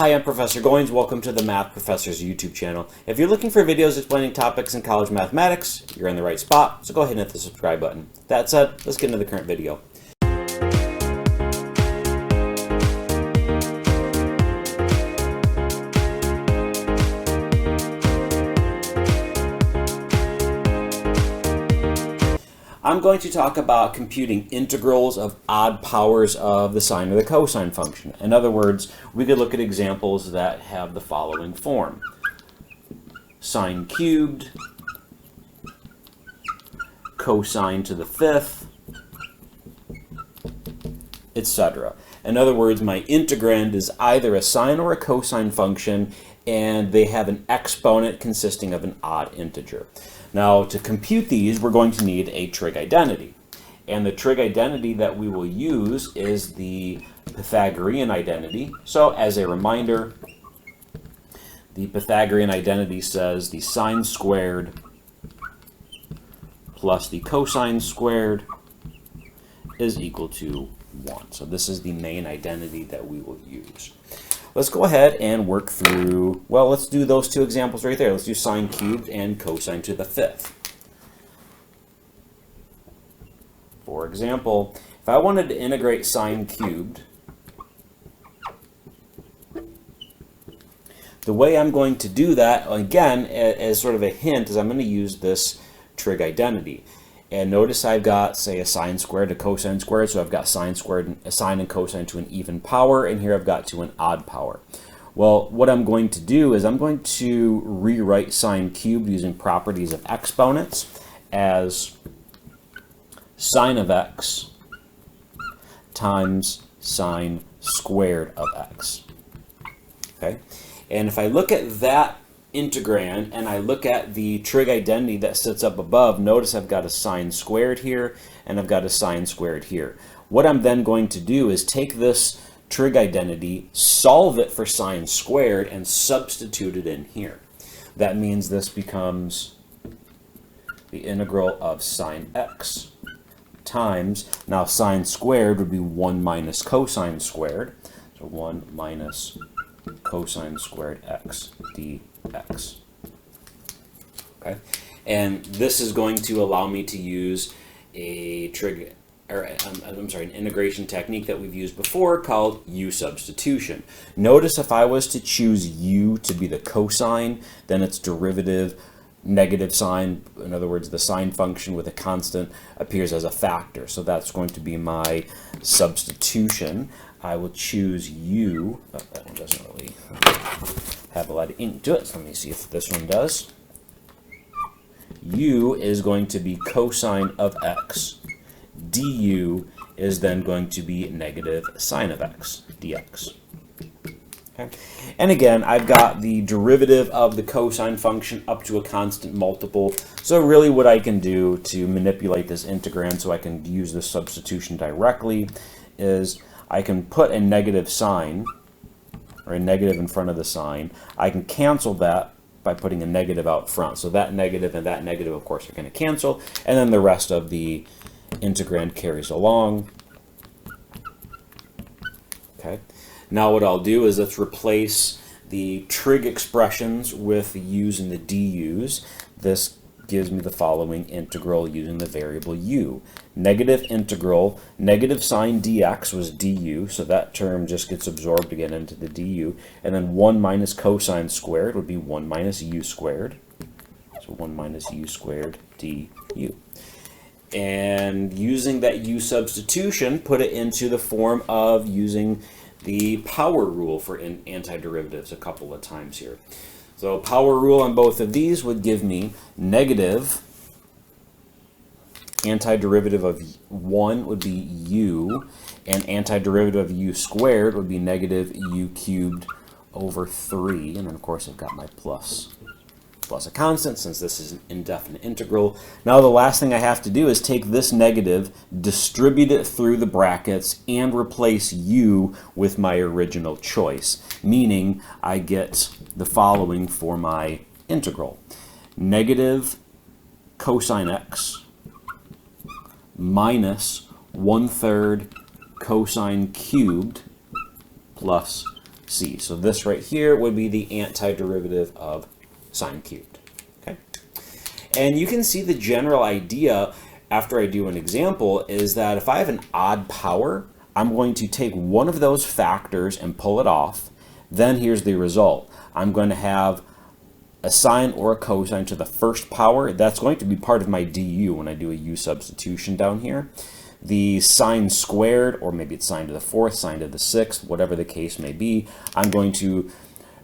Hi, I'm Professor Goins. Welcome to the Math Professor's YouTube channel. If you're looking for videos explaining topics in college mathematics, you're in the right spot, so go ahead and hit the subscribe button. That said, let's get into the current video. I'm going to talk about computing integrals of odd powers of the sine or the cosine function. In other words, we could look at examples that have the following form. Sine cubed, cosine to the fifth, etc. In other words, my integrand is either a sine or a cosine function, and they have an exponent consisting of an odd integer. Now, to compute these, we're going to need a trig identity. And the trig identity that we will use is the Pythagorean identity. So, as a reminder, the Pythagorean identity says the sine squared plus the cosine squared is equal to 1. So this is the main identity that we will use. Let's go ahead and work through, well, let's do those two examples right there. Let's do sine cubed and cosine to the fifth. For example, if I wanted to integrate sine cubed, the way I'm going to do that, again, as sort of a hint, is I'm going to use this trig identity. And notice I've got, say, a sine squared, a cosine squared, so I've got sine squared, a sine and cosine to an even power, and here I've got to an odd power. Well, what I'm going to do is I'm going to rewrite sine cubed using properties of exponents as sine of x times sine squared of x. Okay? And if I look at that integrand and I look at the trig identity that sits up above, notice I've got a sine squared here and I've got a sine squared here. What I'm then going to do is take this trig identity, solve it for sine squared, and substitute it in here. That means this becomes the integral of sine x times, now sine squared would be 1 minus cosine squared, so 1 minus cosine squared x dx. Okay, and this is going to allow me to use a trig, or an integration technique that we've used before called u substitution. Notice if I was to choose u to be the cosine, then its derivative negative sign, in other words, the sine function with a constant, appears as a factor. So that's going to be my substitution. I will choose u. Oh, that one doesn't really have a lot of ink to it, so let me see if this one does. U is going to be cosine of x. Du is then going to be negative sine of x dx. Okay. And again, I've got the derivative of the cosine function up to a constant multiple. So really what I can do to manipulate this integrand so I can use this substitution directly is I can put a negative sign, or a negative in front of the sign. I can cancel that by putting a negative out front. So that negative and that negative, of course, are going to cancel. And then the rest of the integrand carries along. Okay. Now what I'll do is let's replace the trig expressions with the u's and the du's. This gives me the following integral using the variable u. Negative integral, negative sine dx was du, so that term just gets absorbed again into the du. And then 1 minus cosine squared would be 1 minus u squared. So 1 minus u squared du. And using that u substitution, put it into the form of using the power rule for antiderivatives a couple of times here. So power rule on both of these would give me negative antiderivative of 1 would be u, and antiderivative of u squared would be negative u cubed over 3. And then, of course, I've got my plus a constant since this is an indefinite integral. Now the last thing I have to do is take this negative, distribute it through the brackets, and replace u with my original choice, meaning I get the following for my integral. Negative cosine x minus 1/3 cosine cubed plus c. So this right here would be the antiderivative of sine cubed. Okay? And you can see the general idea after I do an example is that if I have an odd power, I'm going to take one of those factors and pull it off. Then here's the result. I'm going to have a sine or a cosine to the first power. That's going to be part of my du when I do a u substitution down here. The sine squared, or maybe it's sine to the fourth, sine to the sixth, whatever the case may be, I'm going to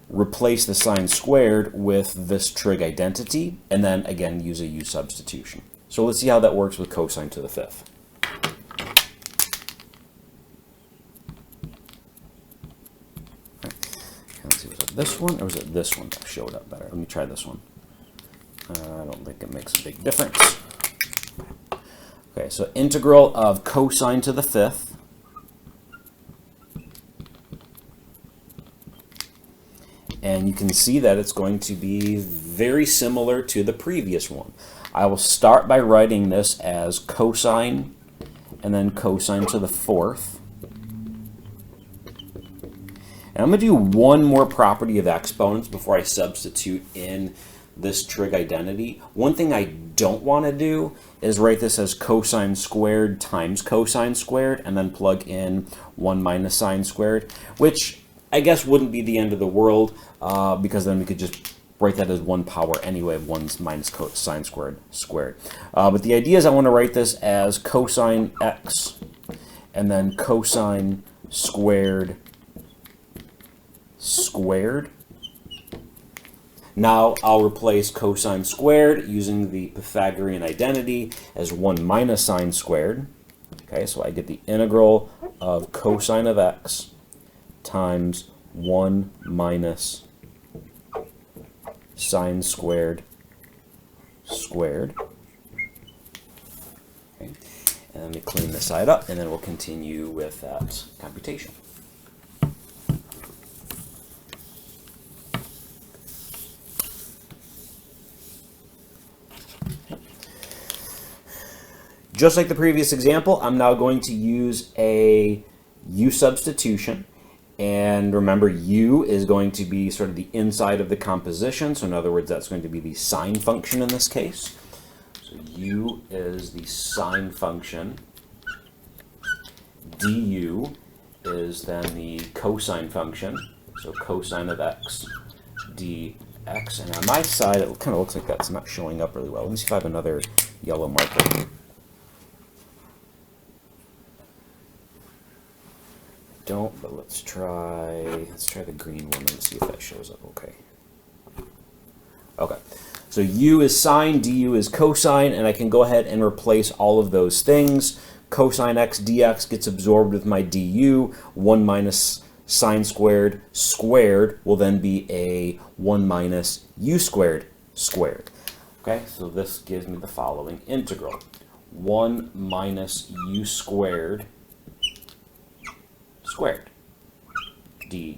replace the sine squared with this trig identity, and then again use a u substitution. So let's see how that works with cosine to the fifth. Let's see, was it this one or was it this one that showed up better? Let me try this one. I don't think it makes a big difference. Okay, so integral of cosine to the fifth and you can see that it's going to be very similar to the previous one. I will start by writing this as cosine and then cosine to the fourth. And I'm going to do one more property of exponents before I substitute in this trig identity. One thing I don't want to do is write this as cosine squared times cosine squared and then plug in 1 minus sine squared, which I guess wouldn't be the end of the world because then we could just write that as 1 power anyway of 1 minus cosine squared. But the idea is I want to write this as cosine x and then cosine squared squared. Now I'll replace cosine squared using the Pythagorean identity as 1 minus sine squared. Okay, so I get the integral of cosine of x times 1 minus sine squared squared. Okay, and let me clean this side up and then we'll continue with that computation. Just like the previous example, I'm now going to use a u substitution. And remember, u is going to be sort of the inside of the composition. So in other words, that's going to be the sine function in this case. So u is the sine function. du is then the cosine function. So cosine of x dx. And on my side, it kind of looks like that's not showing up really well. Let me see if I have another yellow marker. Don't, but let's try the green one and see if that shows up okay. Okay, so u is sine, du is cosine, and I can go ahead and replace all of those things. Cosine x dx gets absorbed with my du. 1 minus sine squared squared will then be a 1 minus u squared squared. Okay, so this gives me the following integral. 1 minus u squared squared du.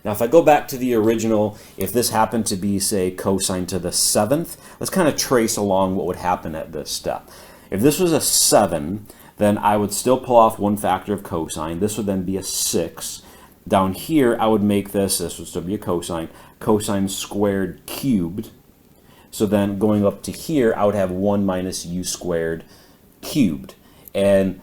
Now if I go back to the original, if this happened to be, say, cosine to the seventh, let's kind of trace along what would happen at this step. If this was a 7, then I would still pull off one factor of cosine. This would then be a 6. Down here, I would make this would still be a cosine squared cubed. So then going up to here, I would have 1 minus u squared cubed. And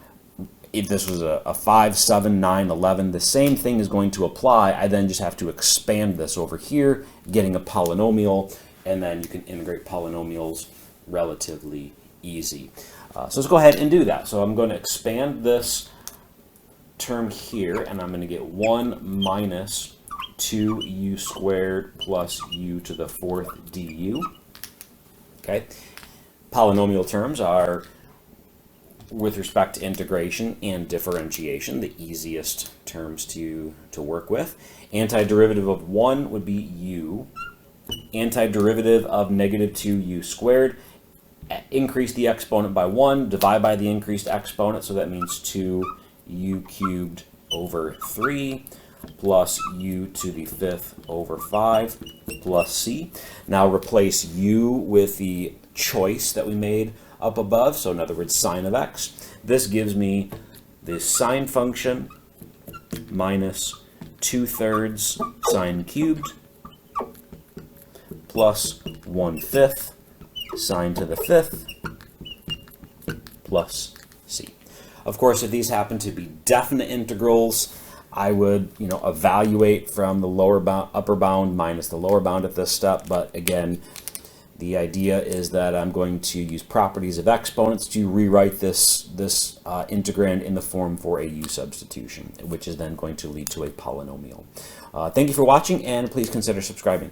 if this was a 5, 7, 9, 11, the same thing is going to apply. I then just have to expand this over here, getting a polynomial, and then you can integrate polynomials relatively easy. So let's go ahead and do that. So I'm going to expand this term here, and I'm going to get 1 minus 2u squared plus u to the fourth du. Okay, polynomial terms are, with respect to integration and differentiation, the easiest terms to work with. Antiderivative of 1 would be u. Antiderivative of negative 2u squared. Increase the exponent by 1, divide by the increased exponent, so that means 2u cubed over 3 plus u to the fifth over 5 plus c. Now replace u with the choice that we made up above, so in other words, sine of x. This gives me the sine function minus 2/3 sine cubed plus 1/5 sine to the 5th plus c. Of course, if these happen to be definite integrals, I would, evaluate from the lower bound, upper bound minus the lower bound at this step. But again, the idea is that I'm going to use properties of exponents to rewrite this integrand in the form for a u substitution, which is then going to lead to a polynomial. Thank you for watching, and please consider subscribing.